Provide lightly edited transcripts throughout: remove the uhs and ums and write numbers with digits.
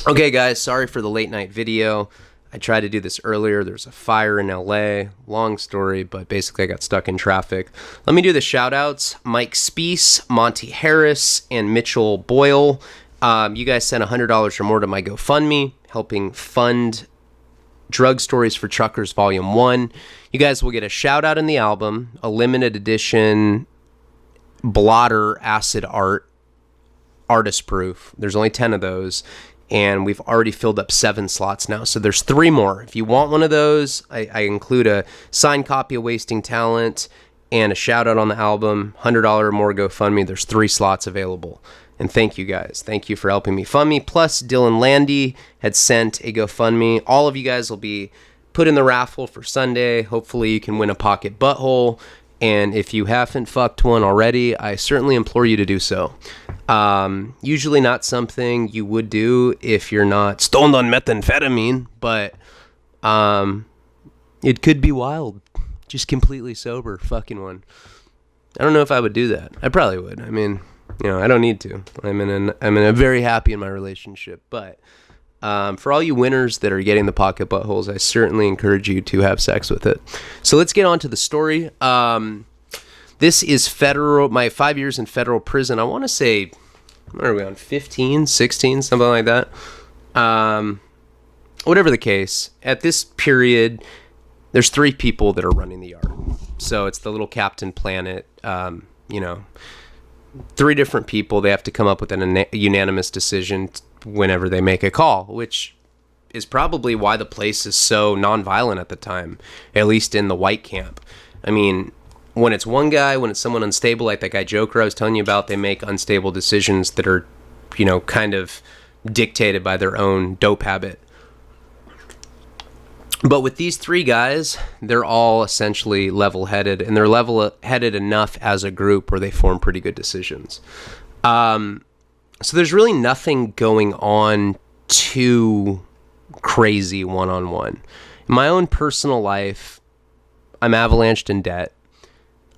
Okay, guys, sorry for the late night video. I tried to do this earlier. There's a fire in LA. Long story, but basically I got stuck in traffic. Let me do the shout outs. Mike Speece, Monty Harris, and Mitchell Boyle. You guys sent $100 or more to my GoFundMe, helping fund Drug Stories for Truckers Volume 1. You guys will get a shout out in the album, a limited edition blotter acid art, artist proof. There's only 10 of those. And we've already filled up 7 slots now. So there's 3 more. If you want one of those, I include a signed copy of Wasting Talent and a shout out on the album. $100 or more GoFundMe. There's 3 slots available. And thank you guys. Thank you for helping me fund me. Plus, Dylan Landy had sent a GoFundMe. All of you guys will be put in the raffle for Sunday. Hopefully you can win a pocket butthole. And if you haven't fucked one already, I certainly implore you to do so. Usually not something you would do if you're not stoned on methamphetamine, but it could be wild. Just completely sober, fucking one. I don't know if I would do that. I probably would. I mean, I don't need to. I'm very happy in my relationship, but for all you winners that are getting the pocket buttholes, I certainly encourage you to have sex with it. So let's get on to the story. This is federal, my 5 years in federal prison. I want to say, what are we on, 15, 16, something like that? Whatever the case, at this period, there's 3 people that are running the yard. So it's the little Captain Planet, 3 different people. They have to come up with a unanimous decision whenever they make a call, which is probably why the place is so nonviolent at the time, at least in the white camp. I mean, when it's one guy, when it's someone unstable, like that guy Joker I was telling you about, they make unstable decisions that are, kind of dictated by their own dope habit. But with these 3 guys, they're all essentially level-headed, and they're level-headed enough as a group where they form pretty good decisions. So there's really nothing going on too crazy one-on-one. In my own personal life, I'm avalanched in debt.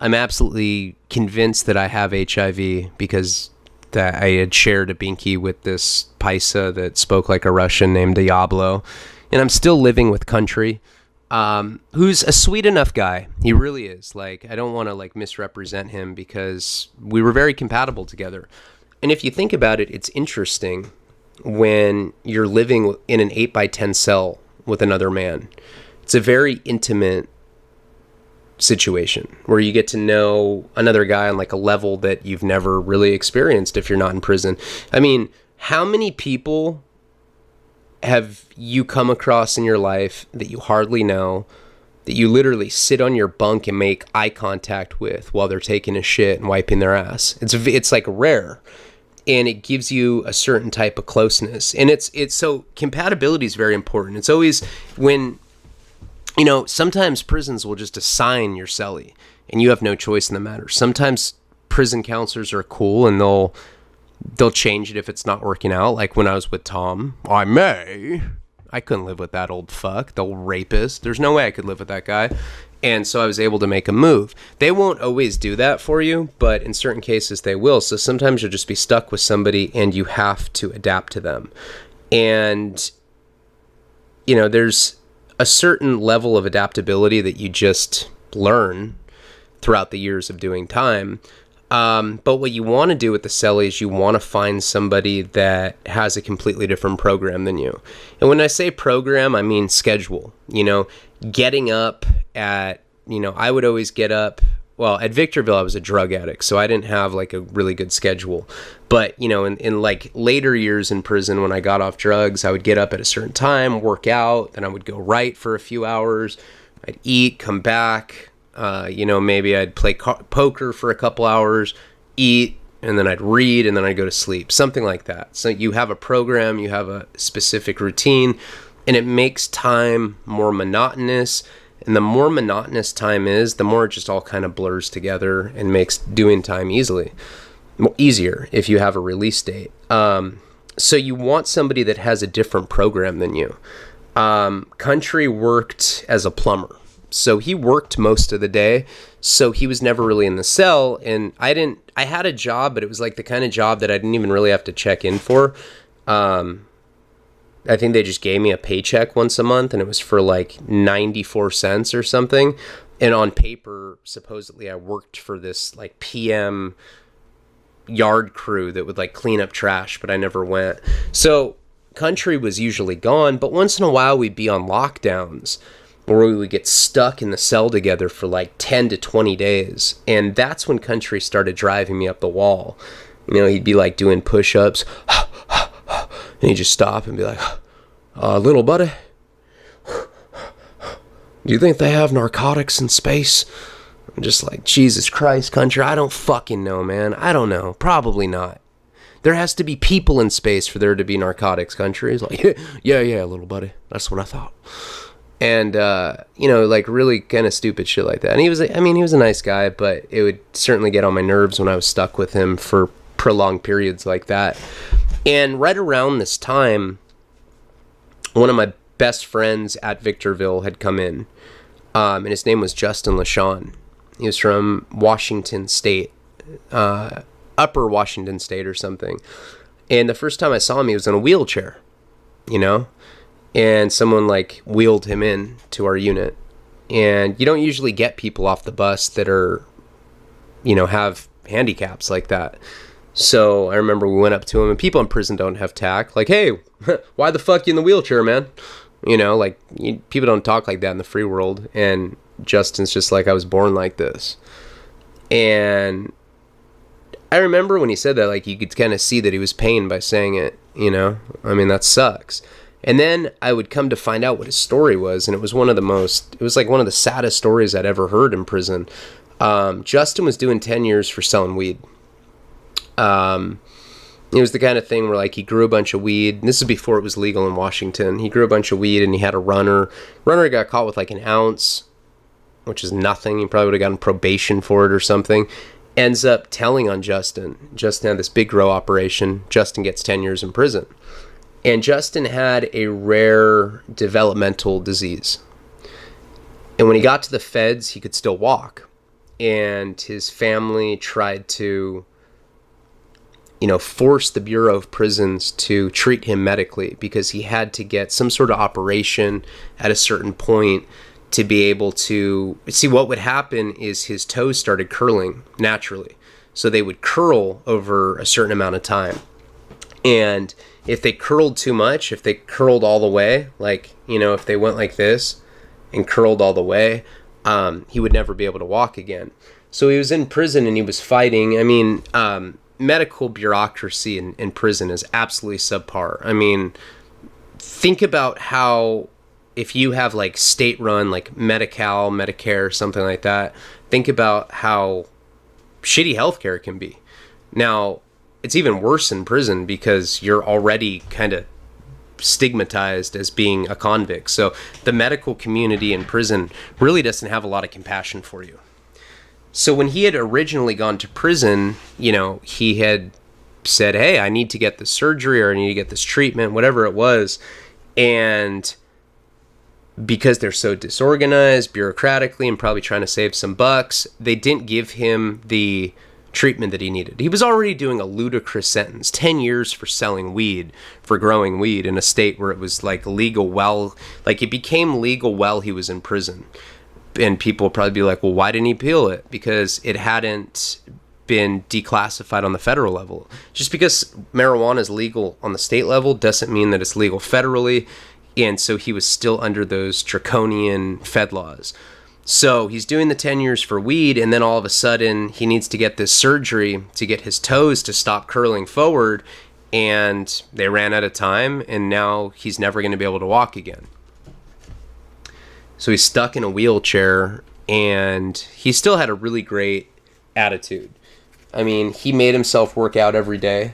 I'm absolutely convinced that I have HIV because that I had shared a binky with this paisa that spoke like a Russian named Diablo. And I'm still living with Country, who's a sweet enough guy. He really is. I don't want to misrepresent him because we were very compatible together. And if you think about it, it's interesting when you're living in an 8x10 cell with another man. It's a very intimate situation where you get to know another guy on a level that you've never really experienced if you're not in prison. I mean, how many people have you come across in your life that you hardly know, that you literally sit on your bunk and make eye contact with while they're taking a shit and wiping their ass? It's rare. And it gives you a certain type of closeness. And it's so compatibility is very important. It's always when, sometimes prisons will just assign your cellie and you have no choice in the matter. Sometimes prison counselors are cool and they'll change it if it's not working out. Like when I was with Tom, I couldn't live with that old fuck, the old rapist. There's no way I could live with that guy. And so I was able to make a move. They won't always do that for you, but in certain cases they will. So sometimes you'll just be stuck with somebody and you have to adapt to them. And, there's a certain level of adaptability that you just learn throughout the years of doing time. But what you want to do with the cellie is you want to find somebody that has a completely different program than you. And when I say program, I mean schedule. Getting up at, I would always get up. Well, at Victorville, I was a drug addict, so I didn't have a really good schedule. But, in later years in prison, when I got off drugs, I would get up at a certain time, work out, then I would go write for a few hours. I'd eat, come back. Maybe I'd play poker for a couple hours, eat, and then I'd read, and then I'd go to sleep, something like that. So you have a program, you have a specific routine, and it makes time more monotonous. And the more monotonous time is, the more it just all kind of blurs together and makes doing time easier if you have a release date. So you want somebody that has a different program than you. Country worked as a plumber. So he worked most of the day, so he was never really in the cell, and I had a job, but it was the kind of job that I didn't even really have to check in for. I think they just gave me a paycheck once a month, and it was for like 94 cents or something. And on paper, supposedly I worked for this like PM yard crew that would like clean up trash, but I never went. So country was usually gone, but once in a while we'd be on lockdowns where we would get stuck in the cell together for like 10 to 20 days. And that's when country started driving me up the wall. You know, he'd be like doing push-ups and he'd just stop and be like, little buddy, do you think they have narcotics in space? I'm just like, Jesus Christ, country, I don't fucking know, man. I don't know. Probably not. There has to be people in space for there to be narcotics, country. He's like, yeah, little buddy. That's what I thought. And, you know, like really kind of stupid shit like that. And he was a nice guy, but it would certainly get on my nerves when I was stuck with him for prolonged periods like that. And right around this time, one of my best friends at Victorville had come in, and his name was Justin LaShawn. He was from Washington State, Upper Washington State or something. And the first time I saw him, he was in a wheelchair, you know? And someone like wheeled him in to our unit. And you don't usually get people off the bus that are, you know, have handicaps like that. So I remember we went up to him, and people in prison don't have tact. Like, hey, why the fuck you in the wheelchair, man? You know, like, people don't talk like that in the free world. And Justin's just like, I was born like this. And I remember when he said that, like, you could kind of see that he was pained by saying it, you know? I mean, that sucks. And then I would come to find out what his story was, and it was one of the saddest stories I'd ever heard in prison. Justin was doing 10 years for selling weed. It was the kind of thing where, like, he grew a bunch of weed. And this is before it was legal in Washington. He grew a bunch of weed, and he had a runner. Runner got caught with, like, an ounce, which is nothing. He probably would have gotten probation for it or something. Ends up telling on Justin. Justin had this big grow operation. Justin gets 10 years in prison. And Justin had a rare developmental disease. And when he got to the feds, he could still walk. And his family tried to, you know, force the Bureau of Prisons to treat him medically because he had to get some sort of operation at a certain point to be able to see. What would happen is his toes started curling naturally. So they would curl over a certain amount of time. And if they curled too much, if they curled all the way, like, you know, if they went like this and curled all the way, he would never be able to walk again. So he was in prison and he was fighting. I mean, medical bureaucracy in prison is absolutely subpar. I mean, think about how, if you have like state-run, like Medi-Cal, Medicare, something like that, think about how shitty healthcare can be. Now, it's even worse in prison because you're already kind of stigmatized as being a convict. So the medical community in prison really doesn't have a lot of compassion for you. So when he had originally gone to prison, you know, he had said, hey, I need to get this surgery or I need to get this treatment, whatever it was. And because they're so disorganized bureaucratically and probably trying to save some bucks, they didn't give him the treatment that he needed. He was already doing a ludicrous sentence, 10 years for selling weed, for growing weed in a state where it was like legal like it became legal while he was in prison. And people will probably be like, well, why didn't he appeal it? Because it hadn't been declassified on the federal level. Just because marijuana is legal on the state level doesn't mean that it's legal federally. And so he was still under those draconian Fed laws. So he's doing the 10 years for weed, and then all of a sudden he needs to get this surgery to get his toes to stop curling forward, and they ran out of time, and now he's never going to be able to walk again. So he's stuck in a wheelchair, and he still had a really great attitude. I mean, he made himself work out every day.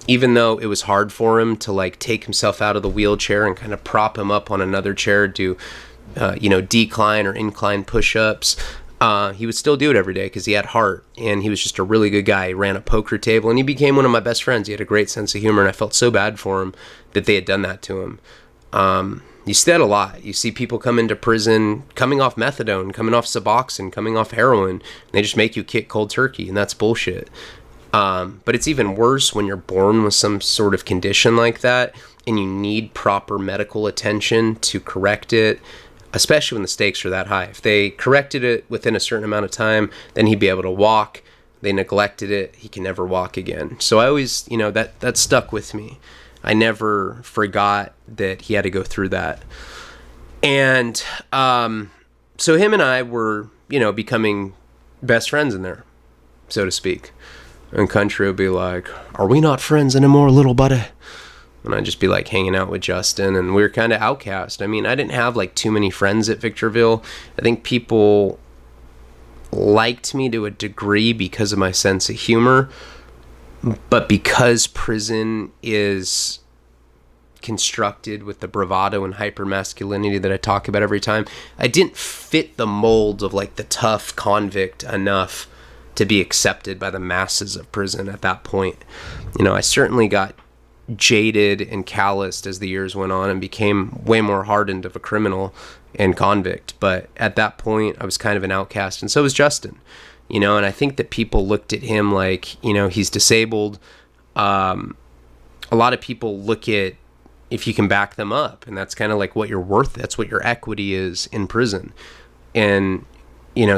Even though it was hard for him to like take himself out of the wheelchair and kind of prop him up on another chair, do decline or incline push-ups, he would still do it every day because he had heart, and he was just a really good guy. He ran a poker table, and he became one of my best friends. He had a great sense of humor, and I felt so bad for him that they had done that to him. You see that a lot. You see people come into prison coming off methadone, coming off Suboxone, coming off heroin, and they just make you kick cold turkey, and that's bullshit. But it's even worse when you're born with some sort of condition like that, and you need proper medical attention to correct it, especially when the stakes are that high. If they corrected it within a certain amount of time, then he'd be able to walk. They neglected it, he can never walk again. So I always, that stuck with me. I never forgot that he had to go through that. And so him and I were, becoming best friends in there, so to speak. And country would be like, "Are we not friends anymore, little buddy?" And I'd just be like hanging out with Justin, and we were kind of outcast. I mean, I didn't have like too many friends at Victorville. I think people liked me to a degree because of my sense of humor, but because prison is constructed with the bravado and hypermasculinity that I talk about every time, I didn't fit the mold of like the tough convict enough to be accepted by the masses of prison at that point. I certainly got jaded and calloused as the years went on and became way more hardened of a criminal and convict. But at that point, I was kind of an outcast, and so was Justin. And I think that people looked at him like, he's disabled. A lot of people look at if you can back them up, and that's kind of like what you're worth. That's what your equity is in prison. And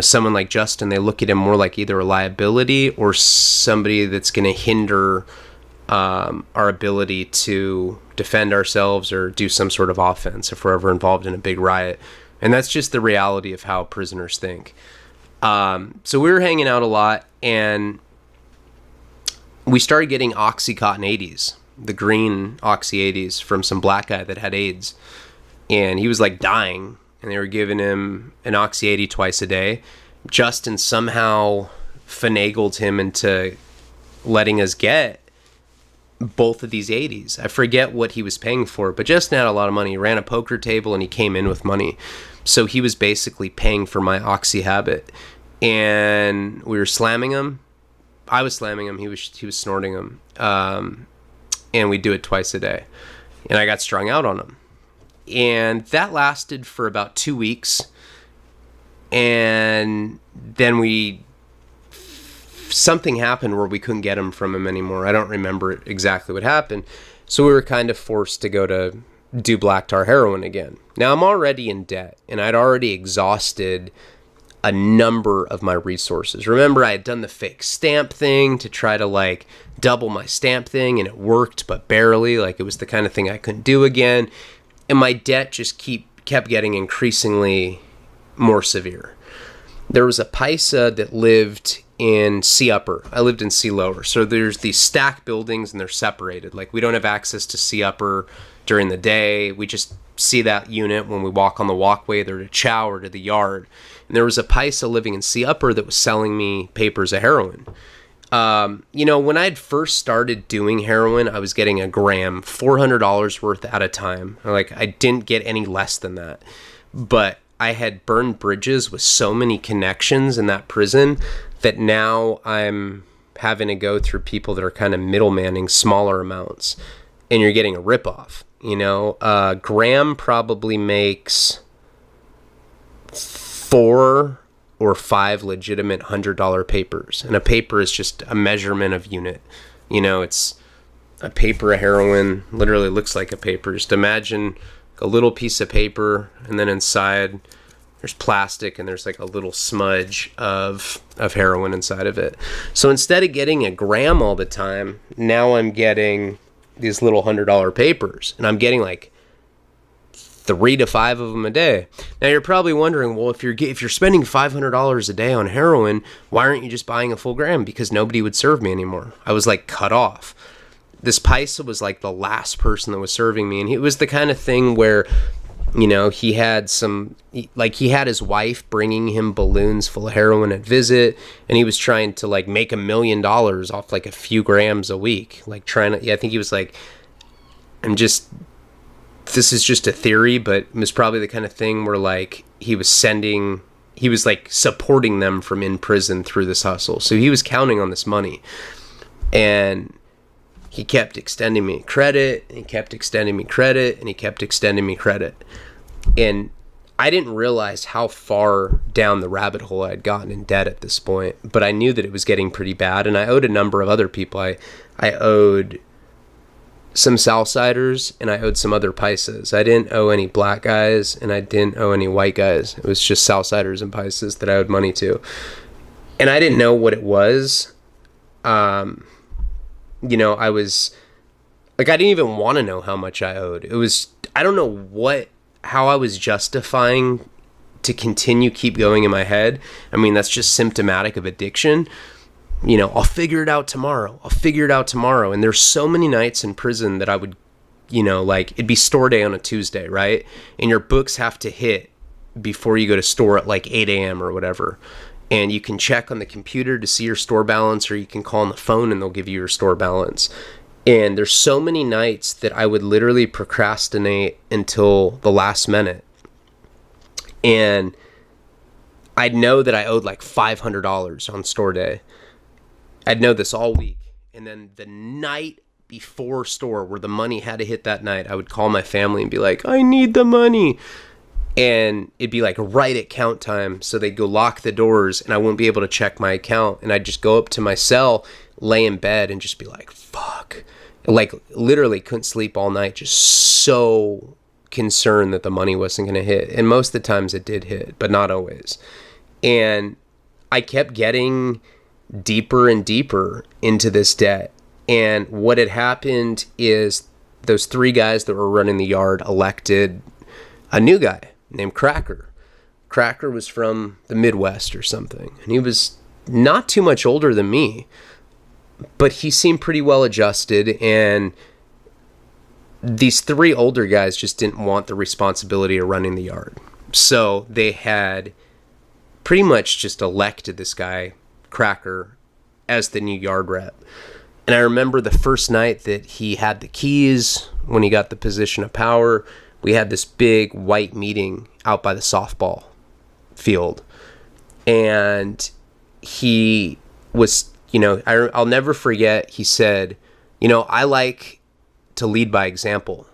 someone like Justin, they look at him more like either a liability or somebody that's going to hinder our ability to defend ourselves or do some sort of offense if we're ever involved in a big riot. And that's just the reality of how prisoners think. So we were hanging out a lot, and we started getting Oxycontin 80s, the green Oxy 80s, from some black guy that had AIDS. And he was like dying, and they were giving him an Oxy 80 twice a day. Justin somehow finagled him into letting us get both of these 80s. I forget what he was paying for, but Justin had a lot of money. He ran a poker table, and he came in with money. So he was basically paying for my Oxy habit. And we were slamming him. I was slamming him. He was snorting him. And we'd do it twice a day. And I got strung out on him. And that lasted for about 2 weeks. And then something happened where we couldn't get him from him anymore. I don't remember exactly what happened. So we were kind of forced to go to do black tar heroin again. Now I'm already in debt, and I'd already exhausted a number of my resources. Remember, I had done the fake stamp thing to try to like double my stamp thing, and it worked, but barely. Like, it was the kind of thing I couldn't do again. And my debt just kept getting increasingly more severe. There was a paisa that lived in C upper. I lived in C lower. So there's these stack buildings, and they're separated. Like, we don't have access to C upper during the day. We just see that unit when we walk on the walkway either to chow or to the yard. And there was a paisa living in C upper that was selling me papers of heroin. When I'd first started doing heroin, I was getting a gram, $400 worth at a time. Like, I didn't get any less than that. But I had burned bridges with so many connections in that prison that now I'm having to go through people that are kind of middlemaning smaller amounts, and you're getting a ripoff. Graham probably makes 4 or 5 legitimate $100 papers, and a paper is just a measurement of unit. It's a paper of heroin. Literally looks like a paper. Just imagine a little piece of paper, and then inside there's plastic, and there's like a little smudge of heroin inside of it. So instead of getting a gram all the time, now I'm getting these little $100 papers, and I'm getting like 3 to 5 of them a day. Now you're probably wondering, well, if you're spending $500 a day on heroin, why aren't you just buying a full gram? Because nobody would serve me anymore. I was like cut off. This paisa was like the last person that was serving me, and it was the kind of thing where, he had his wife bringing him balloons full of heroin at visit, and he was trying to like make $1 million off like a few grams a week. Like I think he was like, this is just a theory, but it was probably the kind of thing where like he was like supporting them from in prison through this hustle. So he was counting on this money, and he kept extending me credit, and he kept extending me credit, and he kept extending me credit. And I didn't realize how far down the rabbit hole I had gotten in debt at this point, but I knew that it was getting pretty bad, and I owed a number of other people. I owed some Southsiders and I owed some other Pisces. I didn't owe any black guys and I didn't owe any white guys. It was just Southsiders and Pisces that I owed money to. And I didn't know what it was. I was like, I didn't even want to know how much I owed. It was, I don't know how I was justifying to keep going in my head. I mean, that's just symptomatic of addiction. I'll figure it out tomorrow. And there's so many nights in prison that I would, it'd be store day on a Tuesday, right? And your books have to hit before you go to store at like 8 a.m. or whatever. And you can check on the computer to see your store balance, or you can call on the phone and they'll give you your store balance. And there's so many nights that I would literally procrastinate until the last minute. And I'd know that I owed like $500 on store day. I'd know this all week. And then the night before store, where the money had to hit that night, I would call my family and be like, I need the money. And it'd be like right at count time. So they'd go lock the doors and I wouldn't be able to check my account. And I'd just go up to my cell, lay in bed and just be like, fuck. Like literally couldn't sleep all night. Just so concerned that the money wasn't going to hit. And most of the times it did hit, but not always. And I kept getting deeper and deeper into this debt. And what had happened is those 3 guys that were running the yard elected a new guy named Cracker. Cracker was from the Midwest or something. And he was not too much older than me, but he seemed pretty well adjusted. And these 3 older guys just didn't want the responsibility of running the yard. So they had pretty much just elected this guy, Cracker, as the new yard rep. And I remember the first night that he had the keys, when he got the position of power, we had this big white meeting out by the softball field. And he was, I'll never forget, he said, I like to lead by example.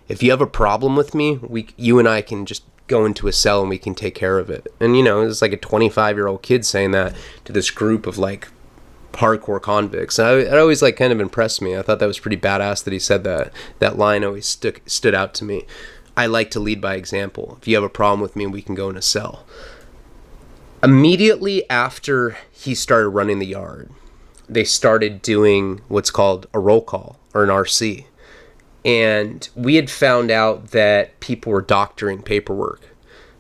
If you have a problem with me, you and I can just go into a cell and we can take care of it. And, it was like a 25-year-old kid saying that to this group of like hardcore convicts. And it always like kind of impressed me. I thought that was pretty badass that he said that. That line always stood out to me. I like to lead by example. If you have a problem with me, we can go in a cell. Immediately after he started running the yard, they started doing what's called a roll call, or an RC. And we had found out that people were doctoring paperwork.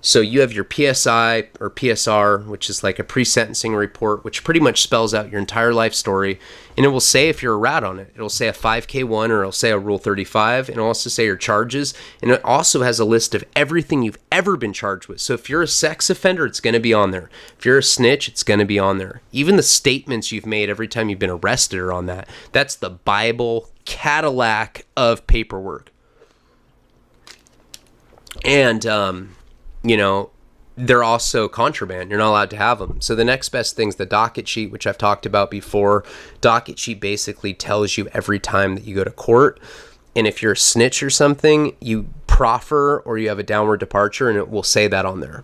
So you have your PSI or PSR, which is like a pre-sentencing report, which pretty much spells out your entire life story. And it will say if you're a rat on it. It'll say a 5K1 or it'll say a Rule 35. And it'll also say your charges. And it also has a list of everything you've ever been charged with. So if you're a sex offender, it's going to be on there. If you're a snitch, it's going to be on there. Even the statements you've made every time you've been arrested are on that. That's the Bible Cadillac of paperwork. And, they're also contraband. You're not allowed to have them. So the next best thing's the docket sheet, which I've talked about before. Docket sheet basically tells you every time that you go to court. And if you're a snitch or something, you proffer or you have a downward departure, and it will say that on there.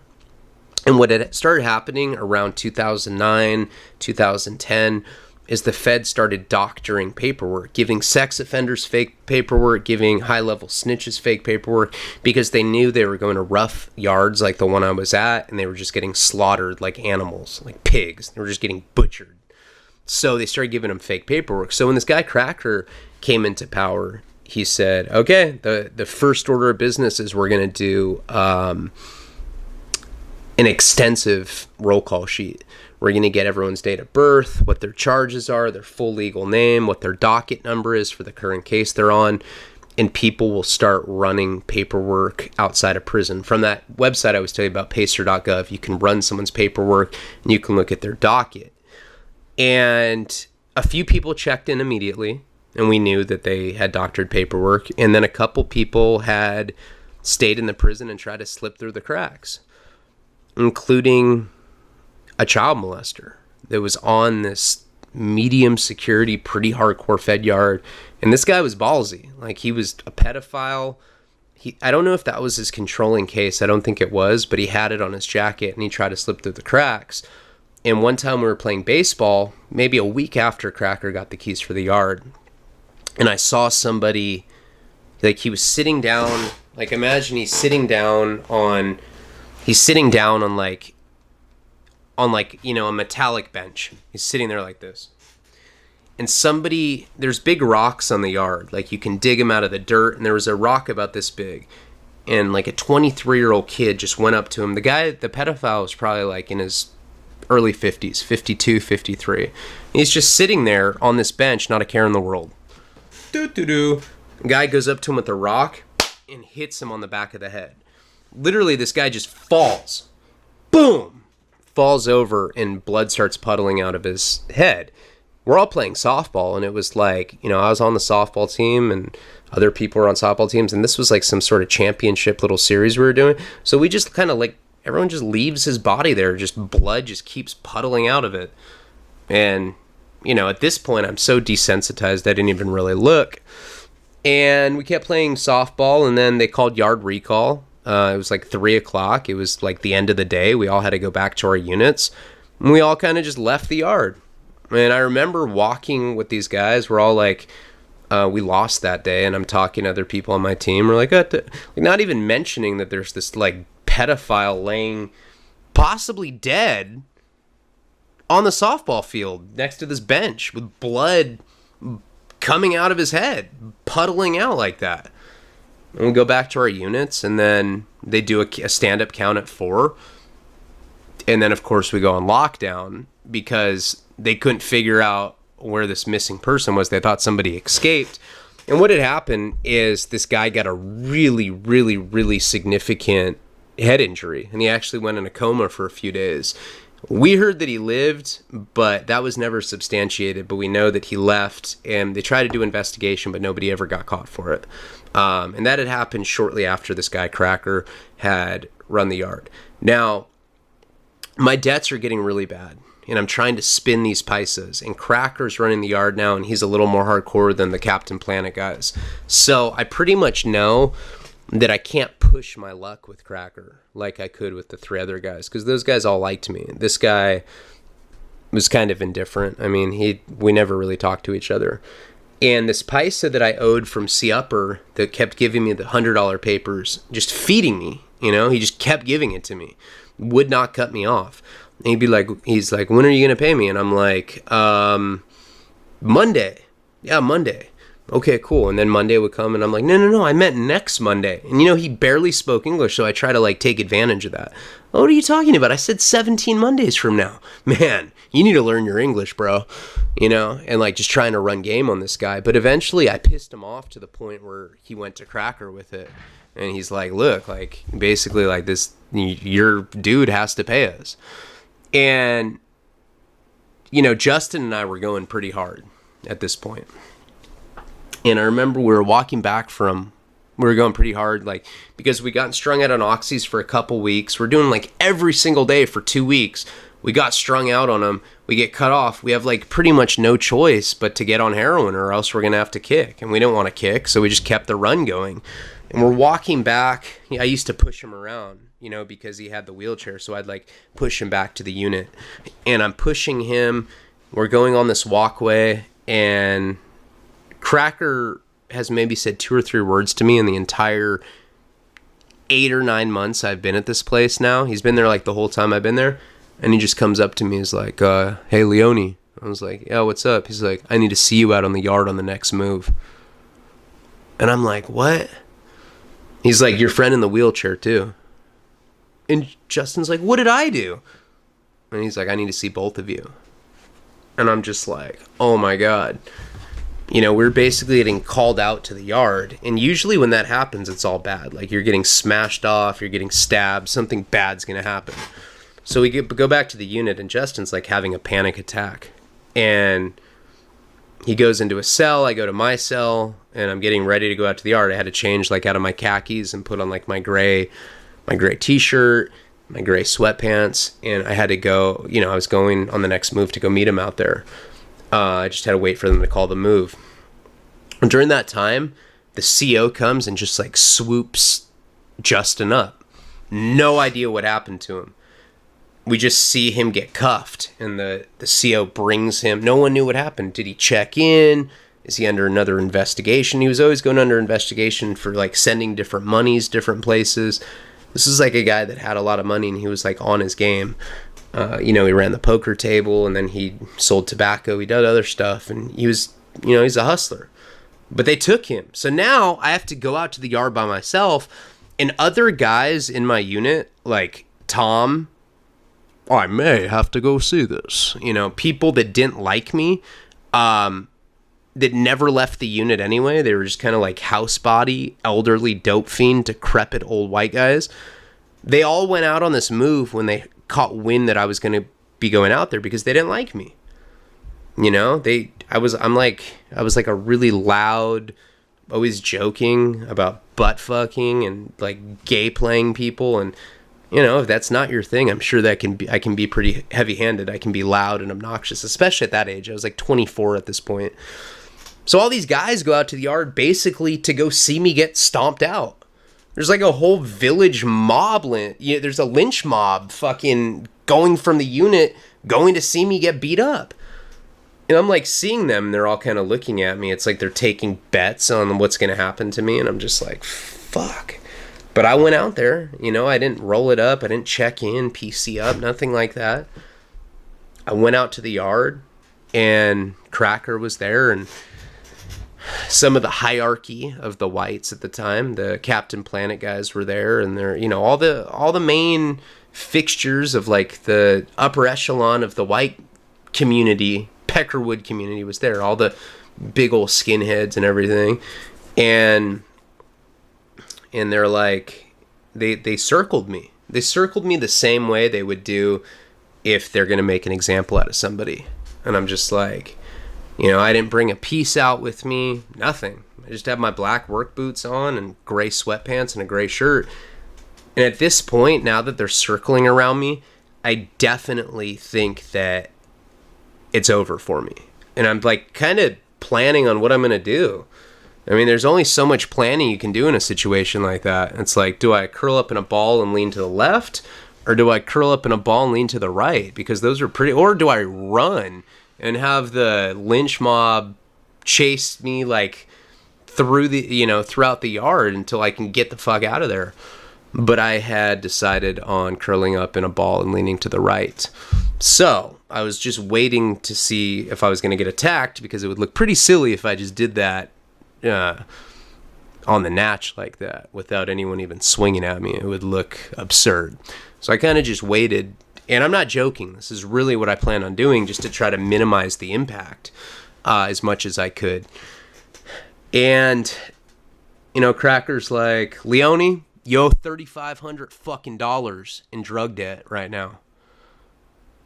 And what had started happening around 2009, 2010, is the Fed started doctoring paperwork, giving sex offenders fake paperwork, giving high-level snitches fake paperwork, because they knew they were going to rough yards like the one I was at, and they were just getting slaughtered like animals, like pigs. They were just getting butchered. So they started giving them fake paperwork. So when this guy Cracker came into power, he said, okay, the first order of business is we're going to do an extensive roll call sheet. We're going to get everyone's date of birth, what their charges are, their full legal name, what their docket number is for the current case they're on, and people will start running paperwork outside of prison. From that website I was telling you about, pacer.gov, you can run someone's paperwork and you can look at their docket. And a few people checked in immediately, and we knew that they had doctored paperwork. And then a couple people had stayed in the prison and tried to slip through the cracks, including a child molester that was on this medium security, pretty hardcore Fed yard. And this guy was ballsy. Like, he was a pedophile. I don't know if that was his controlling case. I don't think it was, but he had it on his jacket and he tried to slip through the cracks. And one time we were playing baseball, maybe a week after Cracker got the keys for the yard. and I saw somebody, like, he was sitting down, like, imagine he's sitting down on like, you know, a metallic bench. He's sitting there like this. And there's big rocks on the yard. Like, you can dig them out of the dirt. And there was a rock about this big. And, like, a 23-year-old kid just went up to him. The pedophile was probably, like, in his early 50s, 52, 53. And he's just sitting there on this bench, not a care in the world. The guy goes up to him with a rock and hits him on the back of the head. Literally, this guy just falls. Boom! Falls over, and blood starts puddling out of his head. We're all playing softball, and it was like, you know, I was on the softball team, and other people were on softball teams, and this was like some sort of championship little series we were doing. So we just kind of like, everyone just leaves his body there, just blood just keeps puddling out of it. And, you know, at this point, I'm so desensitized, I didn't even really look. And we kept playing softball, and then they called yard recall. It was like 3 o'clock. It was like the end of the day. We all had to go back to our units, and we all kind of just left the yard. And I remember walking with these guys. We're all like, we lost that day, and I'm talking to other people on my team. We're like, not even mentioning that there's this like pedophile laying, possibly dead, on the softball field next to this bench with blood coming out of his head, puddling out like that. And we go back to our units, and then they do a stand-up count at 4. And then, of course, we go on lockdown because they couldn't figure out where this missing person was. They thought somebody escaped. And what had happened is this guy got a really, really, really significant head injury, and he actually went in a coma for a few days. We heard that he lived, but that was never substantiated. But we know that he left, and they tried to do investigation, but nobody ever got caught for it. And that had happened shortly after this guy, Cracker, had run the yard. Now, my debts are getting really bad, and I'm trying to spin these paisas, and Cracker's running the yard now, and he's a little more hardcore than the Captain Planet guys. So I pretty much know that I can't push my luck with Cracker like I could with the 3 other guys, because those guys all liked me. This guy was kind of indifferent. I mean, we never really talked to each other. And this paisa that I owed from C Upper that kept giving me the $100 papers, just feeding me, you know, he just kept giving it to me, would not cut me off. And he's like, when are you going to pay me? And I'm like, Monday. Yeah, Monday. Okay, cool. And then Monday would come, and I'm like, no, I meant next Monday. And, you know, he barely spoke English, so I try to, like, take advantage of that. Oh, what are you talking about? I said 17 Mondays from now. Man, you need to learn your English, bro. You know, and, like, just trying to run game on this guy. But eventually I pissed him off to the point where he went to Cracker with it. And he's like, look, like, basically, like, this, your dude has to pay us. And, you know, Justin and I were going pretty hard at this point. And I remember we were going pretty hard, like, because we got strung out on oxys for a couple weeks. We're doing, like, every single day for 2 weeks. We got strung out on them. We get cut off. We have, like, pretty much no choice but to get on heroin, or else we're going to have to kick. And we didn't want to kick, so we just kept the run going. And we're walking back. I used to push him around, you know, because he had the wheelchair. So I'd, like, push him back to the unit. And I'm pushing him. We're going on this walkway, and Cracker has maybe said 2 or 3 words to me in the entire 8 or 9 months I've been at this place now. He's been there, like, the whole time I've been there. And he just comes up to me. He's like, hey, Leone. I was like, yeah, what's up? He's like, I need to see you out on the yard on the next move. And I'm like, what? He's like, your friend in the wheelchair, too. And Justin's like, what did I do? And he's like, I need to see both of you. And I'm just like, oh, my God. You know, we're basically getting called out to the yard. And usually when that happens, it's all bad. Like, you're getting smashed off, you're getting stabbed, something bad's going to happen. So we go back to the unit, and Justin's, like, having a panic attack. And he goes into a cell, I go to my cell, and I'm getting ready to go out to the yard. I had to change, like, out of my khakis and put on, like, my gray t-shirt, my gray sweatpants, and I had to go, you know, I was going on the next move to go meet him out there. I just had to wait for them to call the move. And during that time, the CO comes and just, like, swoops Justin up. No idea what happened to him. We just see him get cuffed, and the CO brings him. No one knew what happened. Did he check in? Is he under another investigation? He was always going under investigation for like sending different monies, different places. This is like a guy that had a lot of money and he was like on his game. He ran the poker table and then he sold tobacco. He did other stuff and he was, he's a hustler. But they took him. So now I have to go out to the yard by myself, and other guys in my unit, like Tom, I may have to go see this. People that didn't like me, that never left the unit anyway. They were just kind of like house body, elderly, dope fiend, decrepit old white guys. They all went out on this move when they caught wind that I was going to be going out there because they didn't like me. I was like a really loud, always joking about butt fucking and like gay playing people. And, if that's not your thing, I'm sure that I can be pretty heavy handed. I can be loud and obnoxious, especially at that age. I was like 24 at this point. So all these guys go out to the yard basically to go see me get stomped out. There's like a whole village mob. There's a lynch mob fucking going from the unit, going to see me get beat up. And I'm like seeing them, and they're all kind of looking at me. It's like they're taking bets on what's going to happen to me. And I'm just like, fuck. But I went out there, I didn't roll it up. I didn't check in, PC up, nothing like that. I went out to the yard and Cracker was there and some of the hierarchy of the whites at the time, the Captain Planet guys were there, and they're, all the main fixtures of like the upper echelon of the white community, Peckerwood community was there, all the big old skinheads and everything. And they're like, they circled me. They circled me the same way they would do if they're going to make an example out of somebody. And I'm just like, I didn't bring a piece out with me, nothing. I just had my black work boots on and gray sweatpants and a gray shirt. And at this point, now that they're circling around me, I definitely think that it's over for me. And I'm like kind of planning on what I'm going to do. I mean, there's only so much planning you can do in a situation like that. It's like, do I curl up in a ball and lean to the left? Or do I curl up in a ball and lean to the right? Because those are pretty... Or do I run and have the lynch mob chase me like through the, throughout the yard until I can get the fuck out of there? But I had decided on curling up in a ball and leaning to the right. So I was just waiting to see if I was going to get attacked, because it would look pretty silly if I just did that on the natch like that without anyone even swinging at me. It would look absurd. So I kind of just waited. And I'm not joking. This is really what I plan on doing, just to try to minimize the impact as much as I could. And, Cracker's like, Leone, you owe $3,500 fucking dollars in drug debt right now.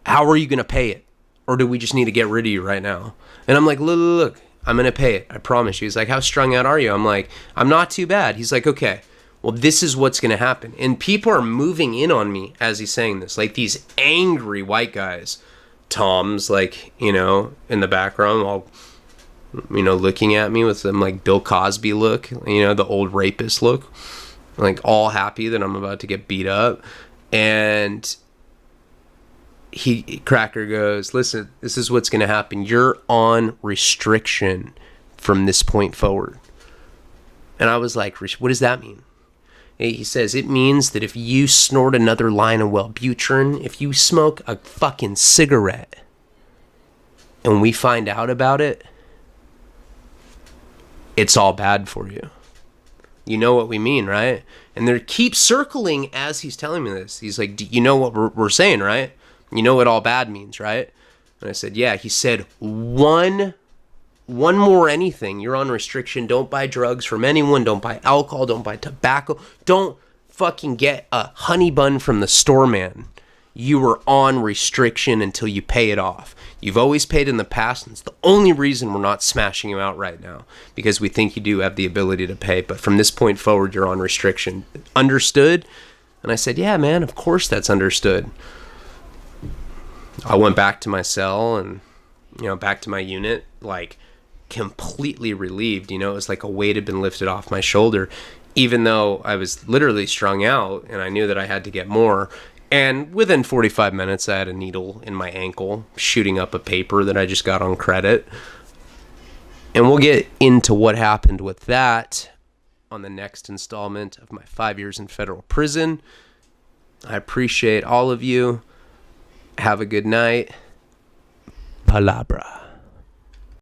How are you going to pay it? Or do we just need to get rid of you right now? And I'm like, look, I'm going to pay it. I promise you. He's like, how strung out are you? I'm like, I'm not too bad. He's like, okay. Well, this is what's going to happen. And people are moving in on me as he's saying this. Like these angry white guys. Tom's like, in the background, all, looking at me with some like Bill Cosby look, the old rapist look. Like all happy that I'm about to get beat up. And Cracker goes, listen, this is what's going to happen. You're on restriction from this point forward. And I was like, what does that mean? He says, it means that if you snort another line of Wellbutrin, if you smoke a fucking cigarette, and we find out about it, it's all bad for you. You know what we mean, right? And they keep circling as he's telling me this. He's like, do you know what we're saying, right? You know what all bad means, right? And I said, yeah. He said, one more anything, you're on restriction. Don't buy drugs from anyone. Don't buy alcohol. Don't buy tobacco. Don't fucking get a honey bun from the store man. You are on restriction until you pay it off. You've always paid in the past, and it's the only reason we're not smashing you out right now, because we think you do have the ability to pay. But from this point forward, you're on restriction. Understood? And I said, yeah, man, of course that's understood. I went back to my cell and, back to my unit, like, completely relieved. It was like a weight had been lifted off my shoulder, even though I was literally strung out and I knew that I had to get more. And within 45 minutes, I had a needle in my ankle shooting up a paper that I just got on credit. And we'll get into what happened with that on the next installment of my 5 years in federal prison. I appreciate all of you. Have a good night. Palabra.